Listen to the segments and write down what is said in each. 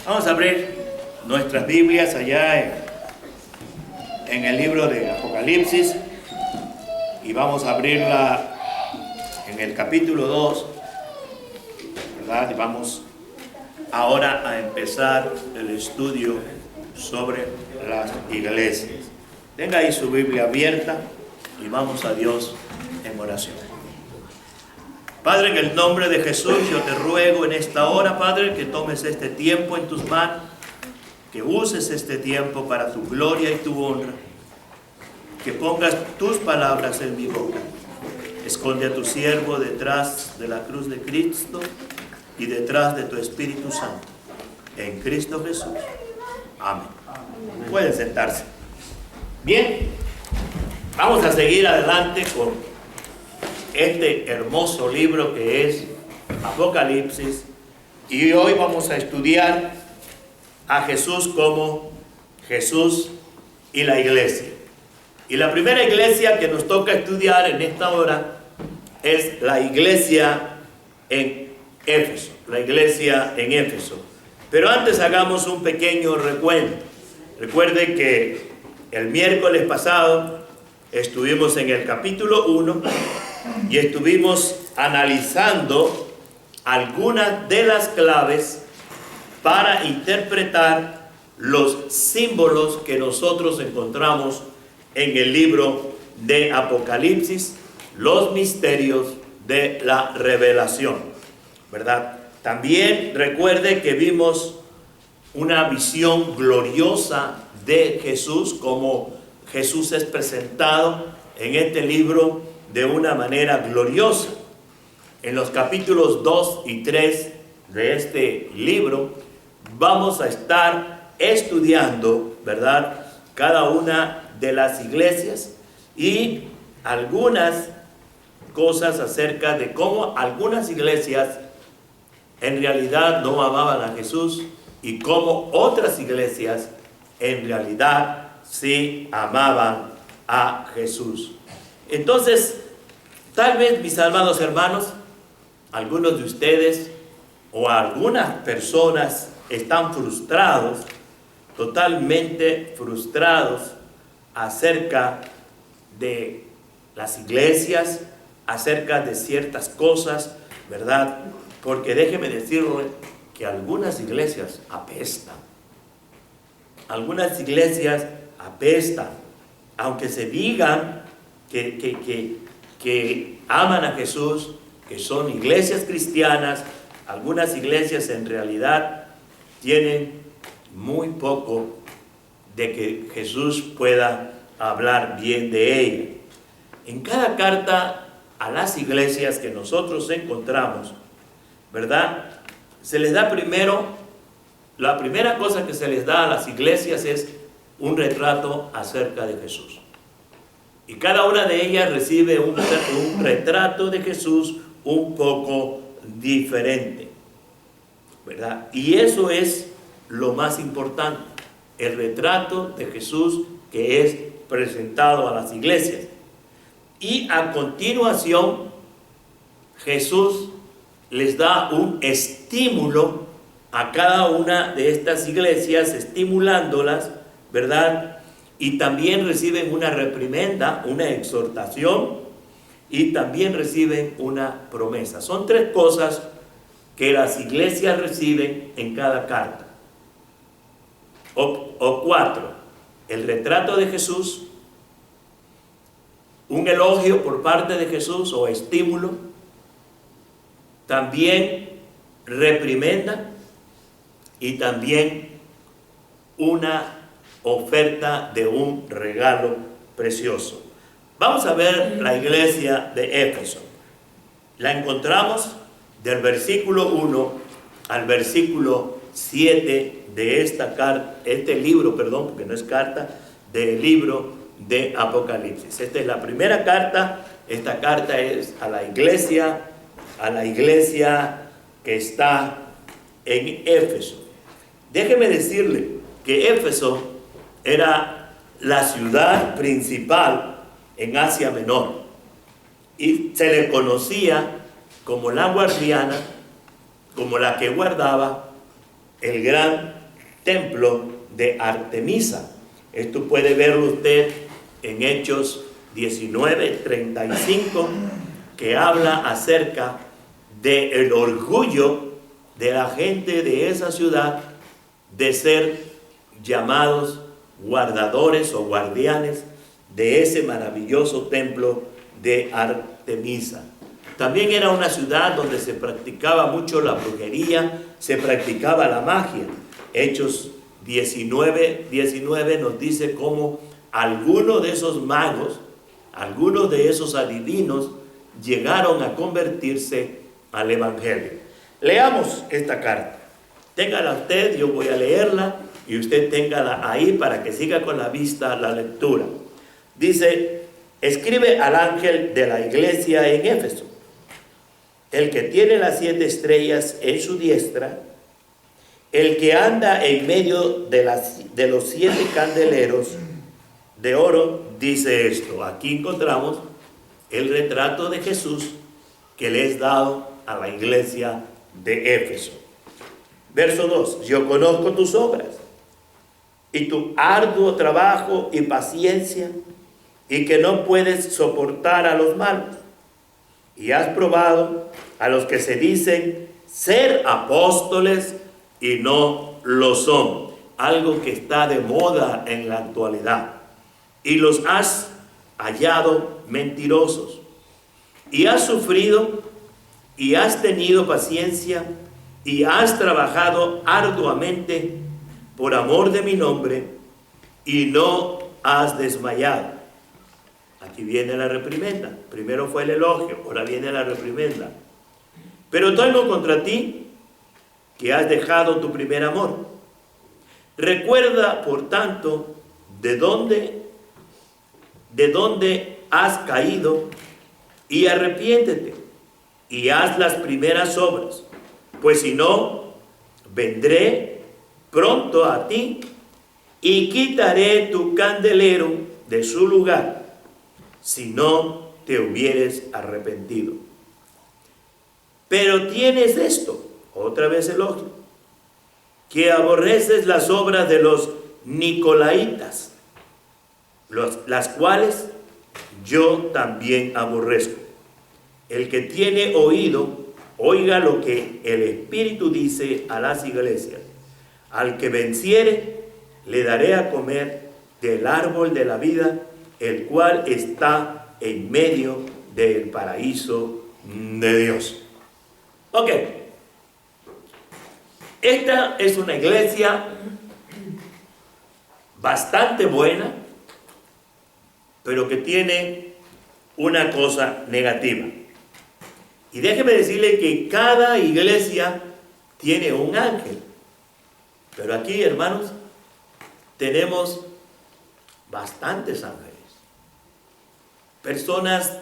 Vamos a abrir nuestras Biblias allá en el libro de Apocalipsis y vamos a abrirla en el capítulo 2, ¿verdad? Y vamos ahora a empezar el estudio sobre las iglesias. Tenga ahí su Biblia abierta y vamos a Dios en oración. Padre, en el nombre de Jesús, yo te ruego en esta hora, Padre, que tomes este tiempo en tus manos, que uses este tiempo para tu gloria y tu honra, que pongas tus palabras en mi boca. Esconde a tu siervo detrás de la cruz de Cristo y detrás de tu Espíritu Santo. En Cristo Jesús. Amén. Pueden sentarse. Bien, vamos a seguir adelante con este hermoso libro que es Apocalipsis, y hoy vamos a estudiar a Jesús como Jesús y la iglesia. Y la primera iglesia que nos toca estudiar en esta hora es la iglesia en Éfeso, la iglesia en Éfeso. Pero antes hagamos un pequeño recuento. Recuerde que el miércoles pasado estuvimos en el capítulo 1 y estuvimos analizando algunas de las claves para interpretar los símbolos que nosotros encontramos en el libro de Apocalipsis, los misterios de la revelación, ¿verdad? También recuerde que vimos una visión gloriosa de Jesús, como Jesús es presentado en este libro de una manera gloriosa. En los capítulos 2 y 3 de este libro vamos a estar estudiando, ¿verdad?, cada una de las iglesias y algunas cosas acerca de cómo algunas iglesias en realidad no amaban a Jesús y cómo otras iglesias en realidad sí amaban a Jesús. Entonces, tal vez, mis amados hermanos, algunos de ustedes o algunas personas están frustrados, totalmente frustrados acerca de las iglesias, acerca de ciertas cosas, ¿verdad? Porque déjeme decirle que algunas iglesias apestan. Algunas iglesias apestan, aunque se digan que aman a Jesús, que son iglesias cristianas. Algunas iglesias en realidad tienen muy poco de que Jesús pueda hablar bien de ella. En cada carta a las iglesias que nosotros encontramos, ¿verdad?, se les da primero, la primera cosa que se les da a las iglesias es un retrato acerca de Jesús. Y cada una de ellas recibe un retrato de Jesús un poco diferente, ¿verdad? Y eso es lo más importante, el retrato de Jesús que es presentado a las iglesias. Y a continuación, Jesús les da un estímulo a cada una de estas iglesias, estimulándolas, ¿verdad? Y también reciben una reprimenda, una exhortación, y también reciben una promesa. Son tres cosas que las iglesias reciben en cada carta. O cuatro: el retrato de Jesús, un elogio por parte de Jesús o estímulo, también reprimenda y también una oferta de un regalo precioso. Vamos a ver la iglesia de Éfeso. La encontramos del versículo 1 al versículo 7 de este libro, porque no es carta, del libro de Apocalipsis. Esta es la primera carta. Esta carta es a la iglesia que está en Éfeso. Déjeme decirle que Éfeso era la ciudad principal en Asia Menor y se le conocía como la guardiana, como la que guardaba el gran templo de Artemisa. Esto puede verlo usted en Hechos 19:35, que habla acerca del orgullo de la gente de esa ciudad de ser llamados guardadores o guardianes de ese maravilloso templo de Artemisa. También era una ciudad donde se practicaba mucho la brujería, se practicaba la magia. Hechos 19:19 nos dice cómo algunos de esos magos, algunos de esos adivinos llegaron a convertirse al Evangelio. Leamos esta carta. Téngala usted, yo voy a leerla y usted téngala ahí para que siga con la vista la lectura. Dice: escribe al ángel de la iglesia en Éfeso, el que tiene las 7 estrellas en su diestra, el que anda en medio de los 7 candeleros de oro, dice esto. Aquí encontramos el retrato de Jesús que le es dado a la iglesia de Éfeso. Verso 2: yo conozco tus obras y tu arduo trabajo y paciencia, y que no puedes soportar a los malos, y has probado a los que se dicen ser apóstoles y no lo son, algo que está de moda en la actualidad, y los has hallado mentirosos, y has sufrido y has tenido paciencia y has trabajado arduamente por amor de mi nombre y no has desmayado. Aquí viene la reprimenda. Primero fue el elogio, ahora viene la reprimenda. Pero tengo contra ti que has dejado tu primer amor. Recuerda, por tanto, de dónde has caído, y arrepiéntete y haz las primeras obras, pues si no, vendré pronto a ti y quitaré tu candelero de su lugar, si no te hubieres arrepentido. Pero tienes esto, otra vez elogio, que aborreces las obras de los nicolaitas, las cuales yo también aborrezco. El que tiene oído, oiga lo que el Espíritu dice a las iglesias. Al que venciere, le daré a comer del árbol de la vida, el cual está en medio del paraíso de Dios. Ok. Esta es una iglesia bastante buena, pero que tiene una cosa negativa. Y déjeme decirle que cada iglesia tiene un ángel. Pero aquí, hermanos, tenemos bastantes ángeles. Personas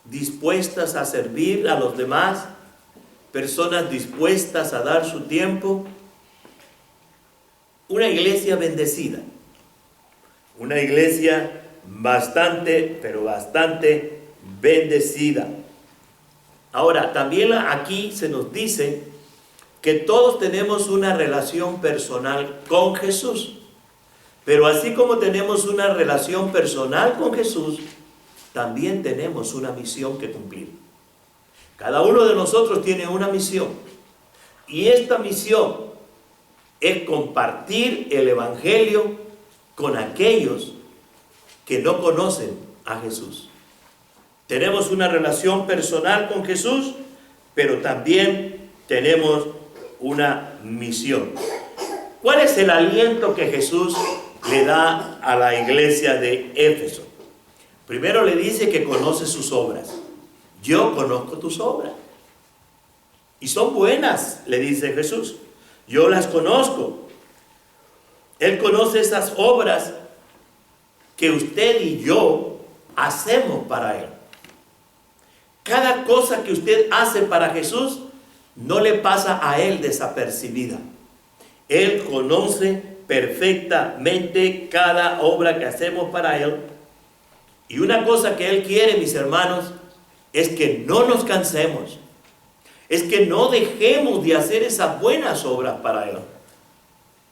dispuestas a servir a los demás, personas dispuestas a dar su tiempo. Una iglesia bendecida. Una iglesia bastante, pero bastante bendecida. Ahora, también aquí se nos dice que todos tenemos una relación personal con Jesús. Pero así como tenemos una relación personal con Jesús, también tenemos una misión que cumplir. Cada uno de nosotros tiene una misión. Y esta misión es compartir el Evangelio con aquellos que no conocen a Jesús. Tenemos una relación personal con Jesús, pero también tenemos una misión. ¿Cuál es el aliento que Jesús le da a la iglesia de Éfeso? Primero le dice que conoce sus obras. Yo conozco tus obras. Y son buenas, le dice Jesús. Yo las conozco. Él conoce esas obras que usted y yo hacemos para Él. Cada cosa que usted hace para Jesús no le pasa a Él desapercibida. Él conoce perfectamente cada obra que hacemos para Él. Y una cosa que Él quiere, mis hermanos, es que no nos cansemos. Es que no dejemos de hacer esas buenas obras para Él.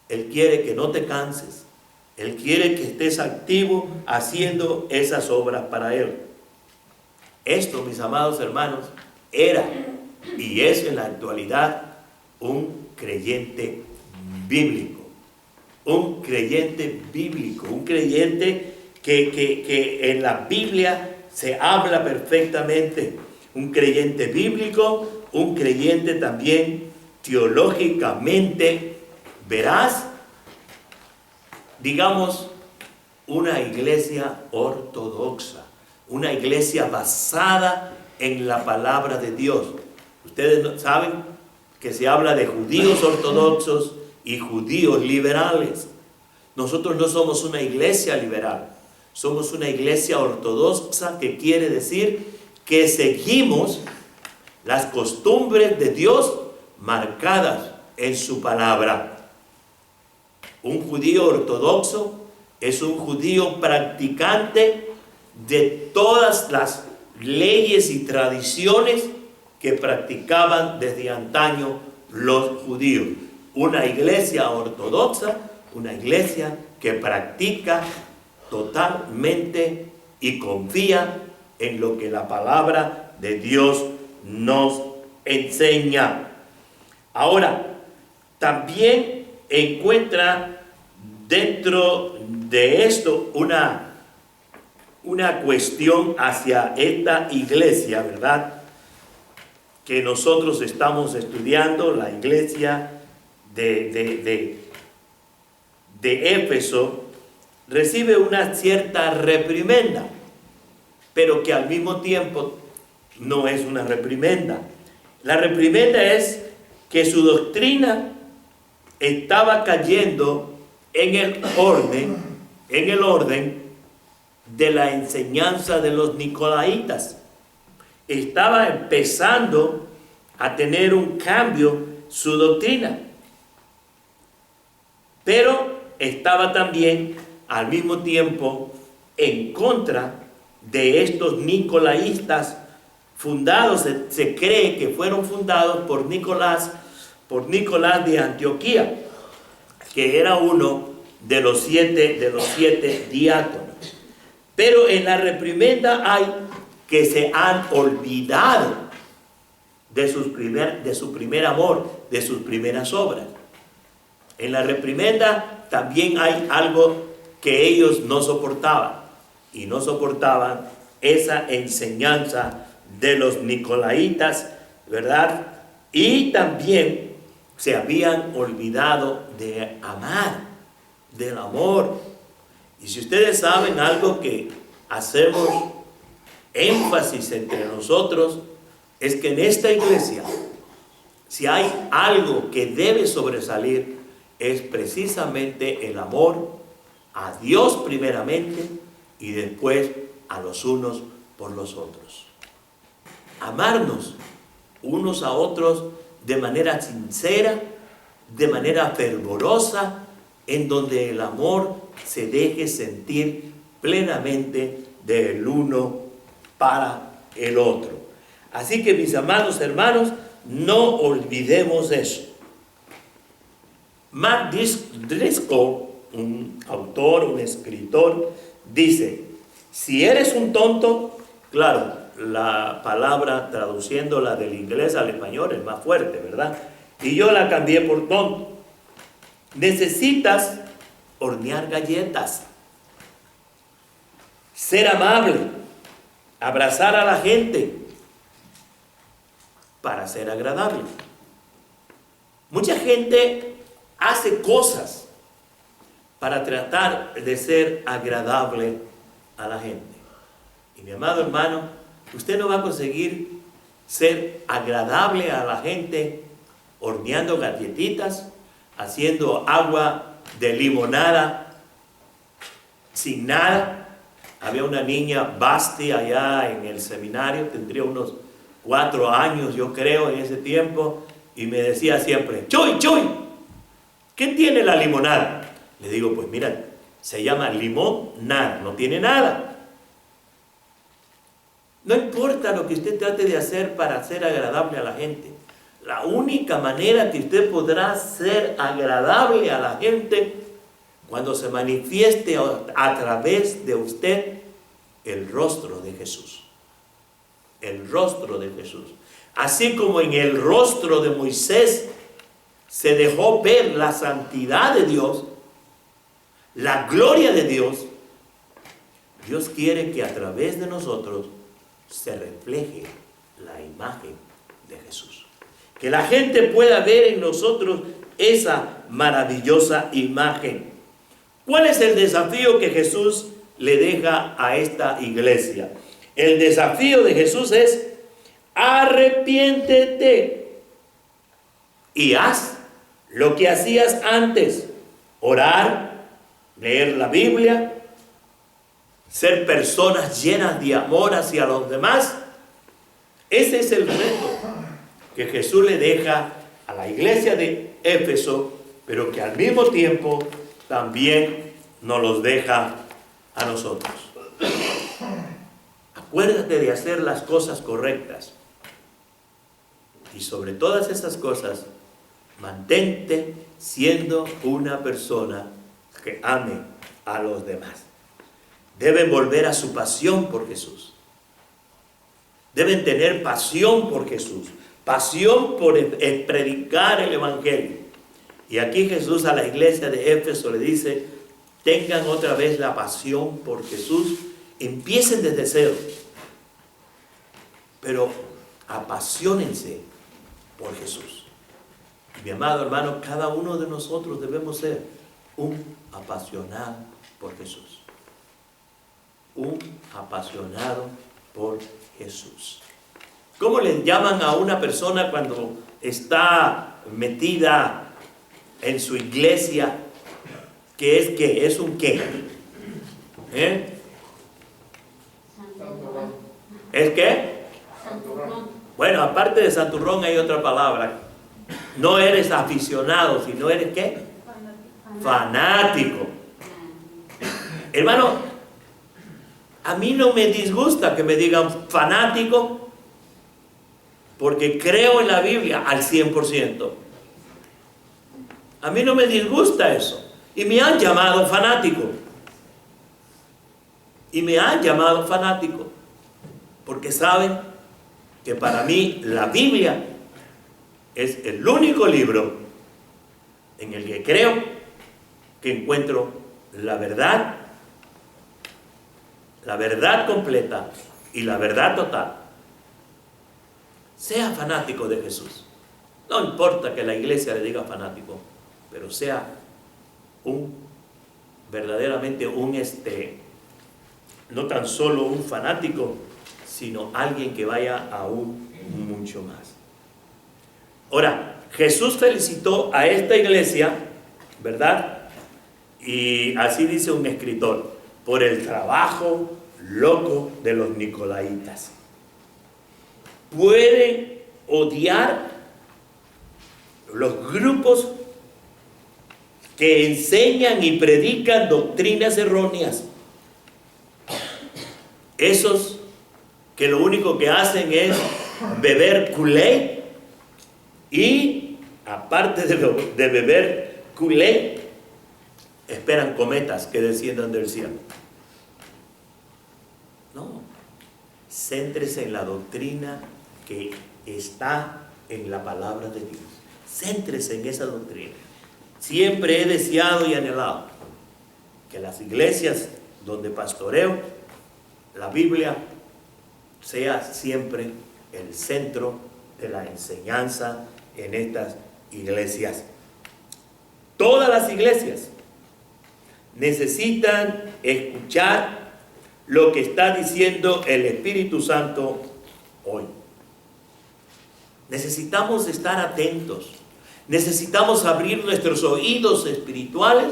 Él quiere que no te canses. Él quiere que estés activo haciendo esas obras para Él. Esto, mis amados hermanos, era y es en la actualidad un creyente bíblico. Un creyente bíblico, un creyente que en la Biblia se habla perfectamente. Un creyente bíblico, un creyente también teológicamente veraz. Digamos, una iglesia ortodoxa, una iglesia basada en la palabra de Dios. Ustedes saben que se habla de judíos ortodoxos y judíos liberales. Nosotros no somos una iglesia liberal, somos una iglesia ortodoxa, que quiere decir que seguimos las costumbres de Dios marcadas en su palabra. Un judío ortodoxo es un judío practicante de todas las leyes y tradiciones que practicaban desde antaño los judíos. Una iglesia ortodoxa, una iglesia que practica totalmente y confía en lo que la palabra de Dios nos enseña. Ahora, también encuentra dentro de esto una cuestión hacia esta iglesia, ¿verdad?, que nosotros estamos estudiando, la iglesia de Éfeso. Recibe una cierta reprimenda, pero que al mismo tiempo no es una reprimenda. La reprimenda es que su doctrina estaba cayendo en el orden de la enseñanza de los nicolaitas. Estaba empezando a tener un cambio su doctrina, pero estaba también al mismo tiempo en contra de estos nicolaítas fundados, se cree que fueron fundados por Nicolás de Antioquía, que era uno de los siete diáconos. Pero en la reprimenda hay que se han olvidado de su primer amor, de sus primeras obras. En la reprimenda también hay algo que ellos no soportaban, y no soportaban esa enseñanza de los nicolaitas, ¿verdad? Y también se habían olvidado de amar, del amor. Y si ustedes saben algo que hacemos énfasis entre nosotros, es que en esta iglesia, si hay algo que debe sobresalir, es precisamente el amor a Dios primeramente y después a los unos por los otros. Amarnos unos a otros de manera sincera, de manera fervorosa, en donde el amor se deje sentir plenamente del uno para el otro. Así que, mis amados hermanos, no olvidemos eso. Mark Driscoll, un autor, un escritor, dice: si eres un tonto, claro, la palabra traduciéndola del inglés al español es más fuerte, ¿verdad? Y yo la cambié por tonto. Necesitas hornear galletas, ser amable, abrazar a la gente para ser agradable. Mucha gente hace cosas para tratar de ser agradable a la gente. Y mi amado hermano, usted no va a conseguir ser agradable a la gente horneando galletitas, haciendo agua de limonada sin nada. Había una niña, Basti, allá en el seminario, tendría unos 4 años, yo creo, en ese tiempo, y me decía siempre: Chuy, Chuy, ¿qué tiene la limonada? Le digo: pues mira, se llama limón nada, no tiene nada. No importa lo que usted trate de hacer para ser agradable a la gente. La única manera que usted podrá ser agradable a la gente cuando se manifieste a través de usted el rostro de Jesús. El rostro de Jesús. Así como en el rostro de Moisés se dejó ver la santidad de Dios, la gloria de Dios, Dios quiere que a través de nosotros se refleje la imagen de Jesús. Que la gente pueda ver en nosotros esa maravillosa imagen. ¿Cuál es el desafío que Jesús le deja a esta iglesia? El desafío de Jesús es: arrepiéntete y haz lo que hacías antes. Orar, leer la Biblia, ser personas llenas de amor hacia los demás. Ese es el reto que Jesús le deja a la iglesia de Éfeso, pero que al mismo tiempo también nos los deja a nosotros. Acuérdate de hacer las cosas correctas. Y sobre todas esas cosas, mantente siendo una persona que ame a los demás. Deben volver a su pasión por Jesús. Deben tener pasión por Jesús. Pasión por predicar el Evangelio. Y aquí Jesús a la iglesia de Éfeso le dice: tengan otra vez la pasión por Jesús. Empiecen desde cero. Pero apasionense por Jesús. Mi amado hermano, cada uno de nosotros debemos ser un apasionado por Jesús. Un apasionado por Jesús. ¿Cómo le llaman a una persona cuando está metida en su iglesia? ¿Qué es qué? ¿Es un qué? ¿Es qué? Bueno, aparte de santurrón hay otra palabra. No eres aficionado, sino eres ¿qué? Fanático. Hermano, a mí no me disgusta que me digan fanático, porque creo en la Biblia al 100%. A mí no me disgusta eso. Y me han llamado fanático. Y me han llamado fanático. Porque saben que para mí la Biblia es el único libro en el que creo que encuentro la verdad completa y la verdad total. Sea fanático de Jesús. No importa que la iglesia le diga fanático, pero sea verdaderamente no tan solo un fanático, sino alguien que vaya aún mucho más. Ahora, Jesús felicitó a esta iglesia, ¿verdad? Y así dice un escritor: por el trabajo loco de los nicolaitas. Pueden odiar los grupos que enseñan y predican doctrinas erróneas. Esos que lo único que hacen es beber Kool-Aid, y aparte de beber Kool-Aid, esperan cometas que desciendan del cielo. No, céntrese en la doctrina que está en la palabra de Dios. Céntrese en esa doctrina. Siempre he deseado y anhelado que las iglesias donde pastoreo, la Biblia sea siempre el centro de la enseñanza en estas iglesias. Todas las iglesias necesitan escuchar lo que está diciendo el Espíritu Santo hoy. Necesitamos estar atentos. Necesitamos abrir nuestros oídos espirituales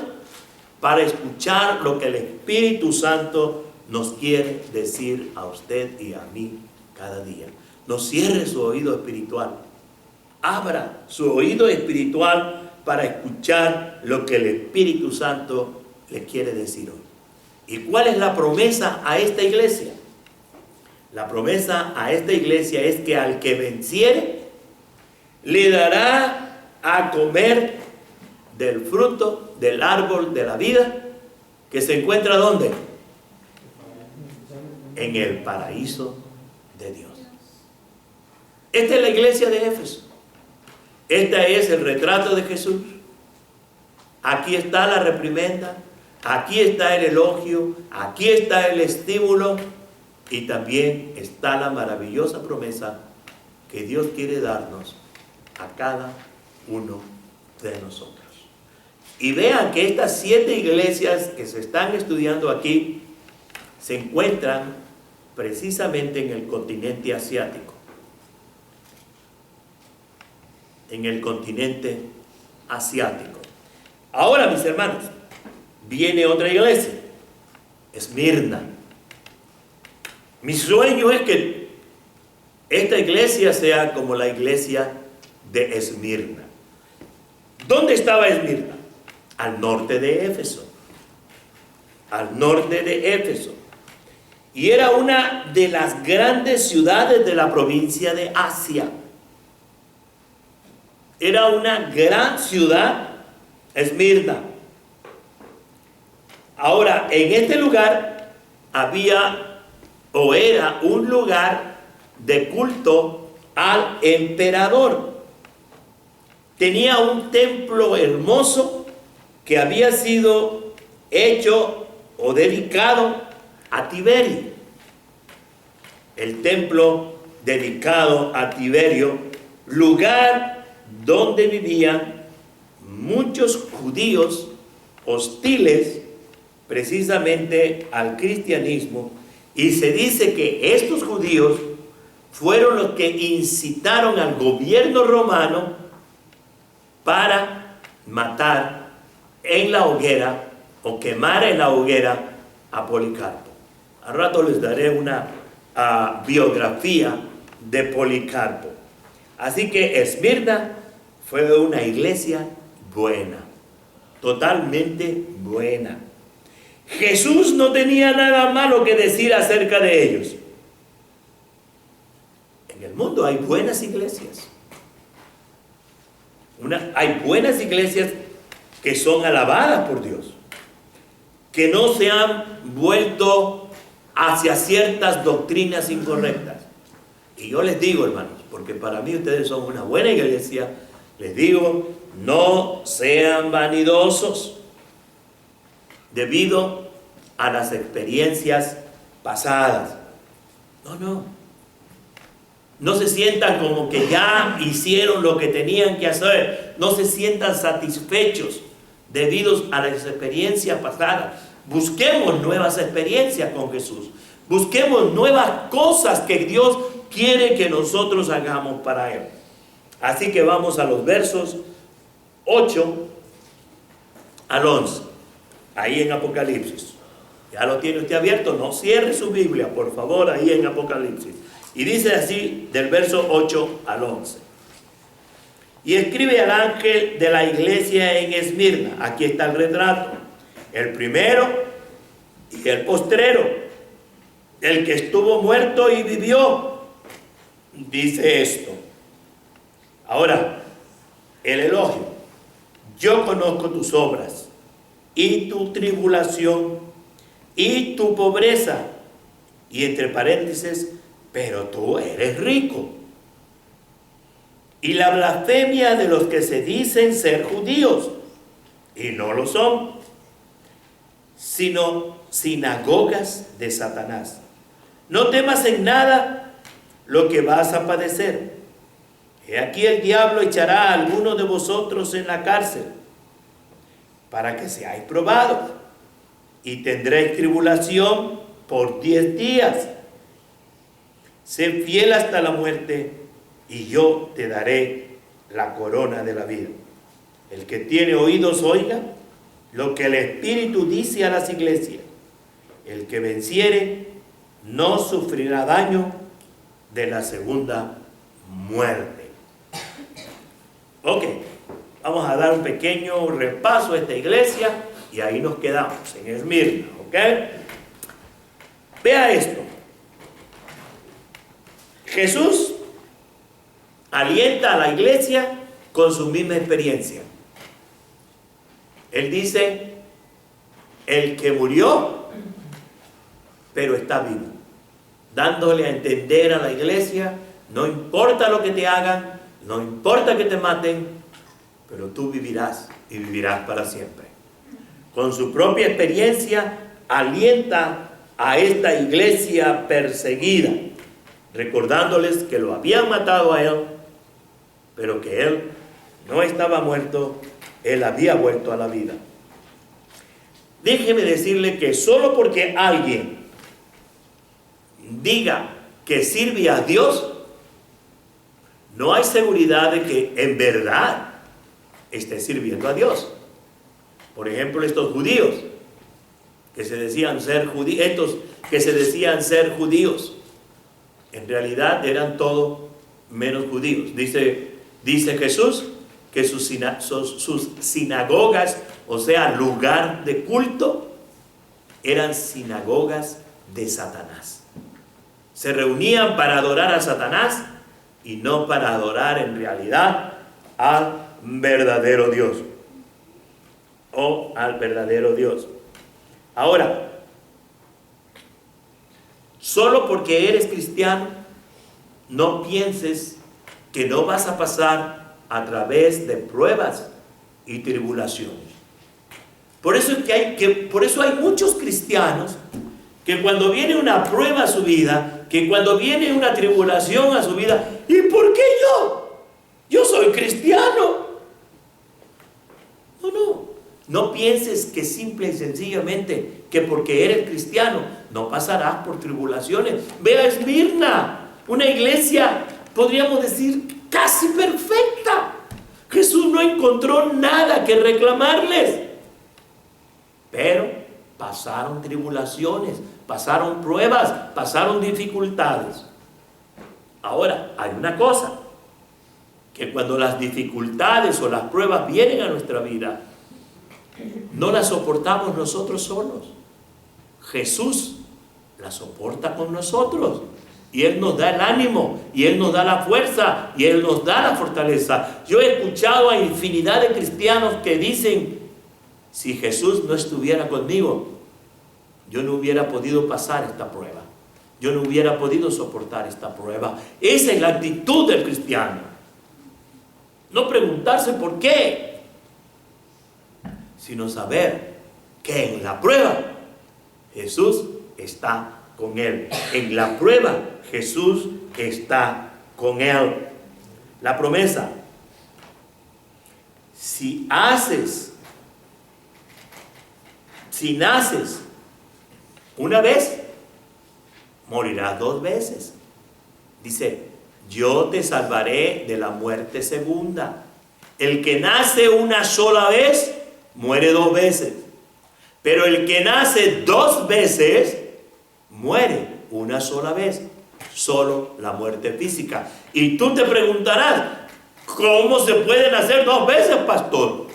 para escuchar lo que el Espíritu Santo nos quiere decir a usted y a mí cada día. No cierre su oído espiritual. Abra su oído espiritual para escuchar lo que el Espíritu Santo le quiere decir hoy. ¿Y cuál es la promesa a esta iglesia? La promesa a esta iglesia es que al que venciere, le dará a comer del fruto del árbol de la vida, que se encuentra ¿dónde? En el paraíso de Dios. Esta es la iglesia de Éfeso. Este es el retrato de Jesús. Aquí está la reprimenda, aquí está el elogio, aquí está el estímulo y también está la maravillosa promesa que Dios quiere darnos a cada uno de nosotros. Y vean que estas 7 iglesias que se están estudiando aquí se encuentran precisamente en el continente asiático. En el continente asiático. Ahora, mis hermanos, viene otra iglesia, Esmirna. Mi sueño es que esta iglesia sea como la iglesia de Esmirna. ¿Dónde estaba Esmirna? Al norte de Éfeso. Al norte de Éfeso. Y era una de las grandes ciudades de la provincia de Asia. Era una gran ciudad, Esmirna. Ahora, en este lugar había o era un lugar de culto al emperador. Tenía un templo hermoso que había sido hecho o dedicado a Tiberio. El templo dedicado a Tiberio, lugar donde vivían muchos judíos hostiles precisamente al cristianismo, y se dice que estos judíos fueron los que incitaron al gobierno romano para matar en la hoguera o quemar en la hoguera a Policarpo. Al rato les daré una biografía de Policarpo. Así que Esmirna fue una iglesia buena, totalmente buena. Jesús no tenía nada malo que decir acerca de ellos. En el mundo hay buenas iglesias. Hay buenas iglesias que son alabadas por Dios, que no se han vuelto hacia ciertas doctrinas incorrectas. Y yo les digo, hermanos, porque para mí ustedes son una buena iglesia, les digo, no sean vanidosos debido a las experiencias pasadas. No se sientan como que ya hicieron lo que tenían que hacer. No se sientan satisfechos debido a las experiencias pasadas. Busquemos nuevas experiencias con Jesús. Busquemos nuevas cosas que Dios quiere que nosotros hagamos para Él. Así que vamos a los versos 8 al 11. Ahí en Apocalipsis. Ya lo tiene usted abierto. No cierre su Biblia, por favor, ahí en Apocalipsis. Y dice así del verso 8 al 11. Y escribe al ángel de la iglesia en Esmirna. Aquí está el retrato. El primero y el postrero. El que estuvo muerto y vivió. Dice esto. Ahora, el elogio. Yo conozco tus obras y tu tribulación y tu pobreza. Y entre paréntesis, pero tú eres rico. Y la blasfemia de los que se dicen ser judíos, y no lo son, sino sinagogas de Satanás. No temas en nada lo que vas a padecer. He aquí el diablo echará a alguno de vosotros en la cárcel, para que seáis probados, y tendréis tribulación por 10 días. Sé fiel hasta la muerte, y yo te daré la corona de la vida. El que tiene oídos oiga lo que el Espíritu dice a las iglesias. El que venciere no sufrirá daño de la segunda muerte. Ok, vamos a dar un pequeño repaso a esta iglesia y ahí nos quedamos, en Esmirna, ok. Vea esto. Jesús alienta a la iglesia con su misma experiencia. Él dice, el que murió, pero está vivo, dándole a entender a la iglesia, no importa lo que te hagan, no importa que te maten, pero tú vivirás y vivirás para siempre. Con su propia experiencia alienta a esta iglesia perseguida, recordándoles que lo habían matado a él, pero que él no estaba muerto, él había vuelto a la vida. Déjeme decirle que solo porque alguien diga que sirve a Dios, no hay seguridad de que en verdad esté sirviendo a Dios. Por ejemplo, estos judíos que se decían ser judíos, en realidad eran todo menos judíos. Dice Jesús que sus sinagogas, o sea, lugar de culto, eran sinagogas de Satanás. Se reunían para adorar a Satanás y no para adorar en realidad al verdadero Dios. O al verdadero Dios. Ahora, solo porque eres cristiano, no pienses que no vas a pasar a través de pruebas y tribulaciones. Por eso hay muchos cristianos que cuando viene una prueba a su vida, que cuando viene una tribulación a su vida, ¿y por qué yo? Yo soy cristiano. No pienses que simple y sencillamente que porque eres cristiano no pasarás por tribulaciones. Ve a Esmirna, una iglesia, podríamos decir, casi perfecta. Jesús no encontró nada que reclamarles. Pero pasaron tribulaciones, pasaron pruebas, pasaron dificultades. Ahora, hay una cosa, que cuando las dificultades o las pruebas vienen a nuestra vida, no las soportamos nosotros solos. Jesús las soporta con nosotros. Y Él nos da el ánimo, y Él nos da la fuerza, y Él nos da la fortaleza. Yo he escuchado a infinidad de cristianos que dicen, si Jesús no estuviera conmigo, yo no hubiera podido pasar esta prueba. Yo no hubiera podido soportar esta prueba. Esa es la actitud del cristiano. No preguntarse por qué, sino saber que en la prueba Jesús está con él. En la prueba Jesús está con él. La promesa: si naces una vez, morirás 2 veces. Dice, yo te salvaré de la muerte segunda. El que nace una sola vez, muere 2 veces. Pero el que nace 2 veces, muere una sola vez. Solo la muerte física. Y tú te preguntarás, ¿cómo se puede nacer 2 veces, pastor?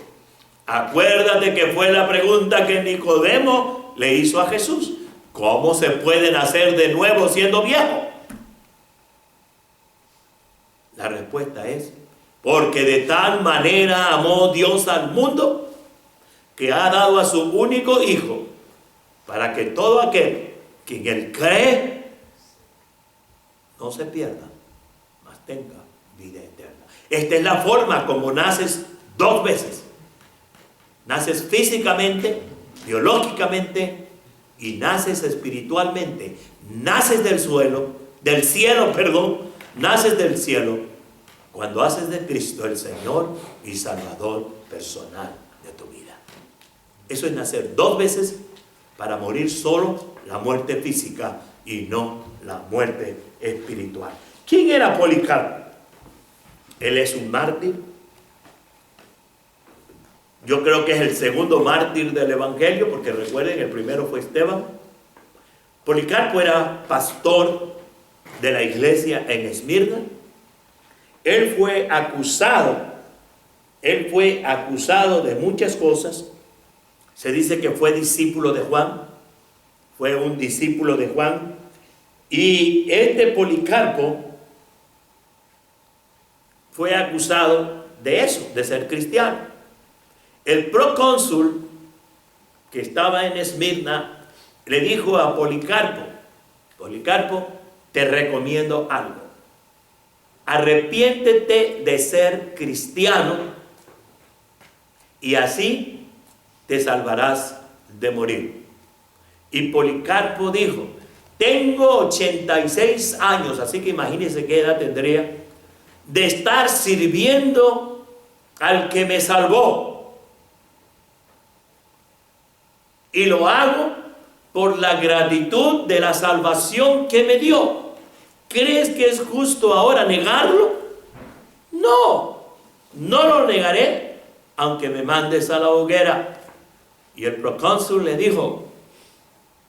Acuérdate que fue la pregunta que Nicodemo le hizo a Jesús. ¿Cómo se puede nacer de nuevo siendo viejo? La respuesta es, porque de tal manera amó Dios al mundo, que ha dado a su único Hijo, para que todo aquel que en Él cree, no se pierda, mas tenga vida eterna. Esta es la forma como naces 2 veces. Naces físicamente, biológicamente, y naces espiritualmente. Naces del cielo, naces del cielo, cuando haces de Cristo el Señor y Salvador personal de tu vida. Eso es nacer 2 veces para morir solo la muerte física y no la muerte espiritual. ¿Quién era Policarpo? Él es un mártir. Yo creo que es el segundo mártir del Evangelio, porque recuerden, el primero fue Esteban. Policarpo era pastor de la iglesia en Esmirna. Él fue acusado de muchas cosas. Se dice que fue discípulo de Juan, fue un discípulo de Juan. Y este Policarpo fue acusado de eso, de ser cristiano. El procónsul que estaba en Esmirna le dijo a Policarpo: Policarpo, te recomiendo algo. Arrepiéntete de ser cristiano y así te salvarás de morir. Y Policarpo dijo: tengo 86 años, así que imagínense qué edad tendría, de estar sirviendo al que me salvó. Y lo hago por la gratitud de la salvación que me dio. ¿Crees que es justo ahora negarlo? No, no lo negaré, aunque me mandes a la hoguera. Y el procónsul le dijo: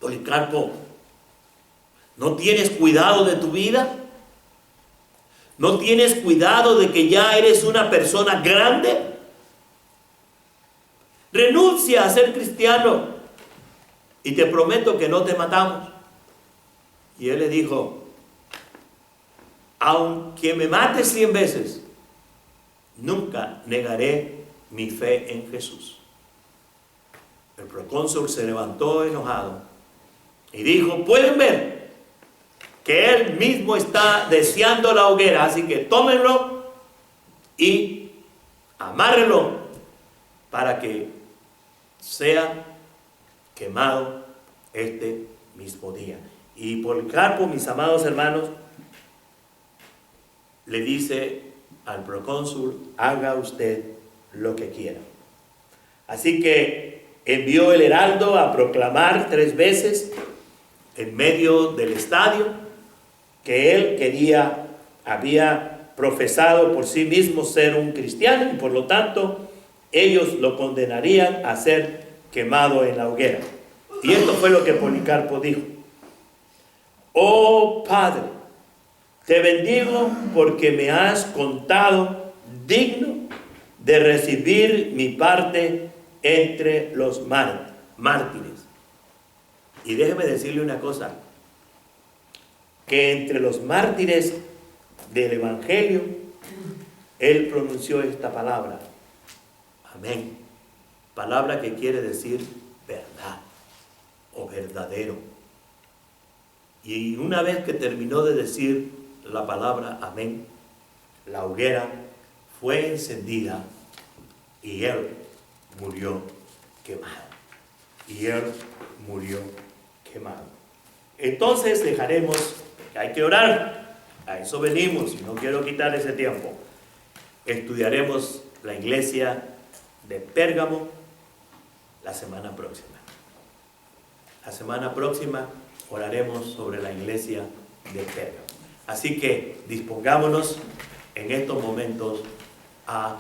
Policarpo, ¿no tienes cuidado de tu vida? ¿No tienes cuidado de que ya eres una persona grande? Renuncia a ser cristiano y te prometo que no te matamos. Y él le dijo: aunque me mates 100 veces, nunca negaré mi fe en Jesús. El procónsul se levantó enojado y dijo: pueden ver que él mismo está deseando la hoguera, así que tómenlo y amárrenlo para que sea quemado este mismo día. Y Policarpo, mis amados hermanos, le dice al procónsul: haga usted lo que quiera. Así que envió el heraldo a proclamar 3 veces en medio del estadio que él había profesado por sí mismo ser un cristiano, y por lo tanto ellos lo condenarían a ser quemado en la hoguera. Y esto fue lo que Policarpo dijo: oh Padre, te bendigo porque me has contado digno de recibir mi parte entre los mártires. Y déjeme decirle una cosa, que entre los mártires del Evangelio, él pronunció esta palabra: amén. Palabra que quiere decir verdad o verdadero. Y una vez que terminó de decir la palabra amén, la hoguera fue encendida y él murió quemado. Y él murió quemado. Entonces dejaremos, que hay que orar, a eso venimos y no quiero quitar ese tiempo. Estudiaremos la iglesia de Pérgamo la semana próxima. La semana próxima oraremos sobre la iglesia de Pérgamo. Así que dispongámonos en estos momentos a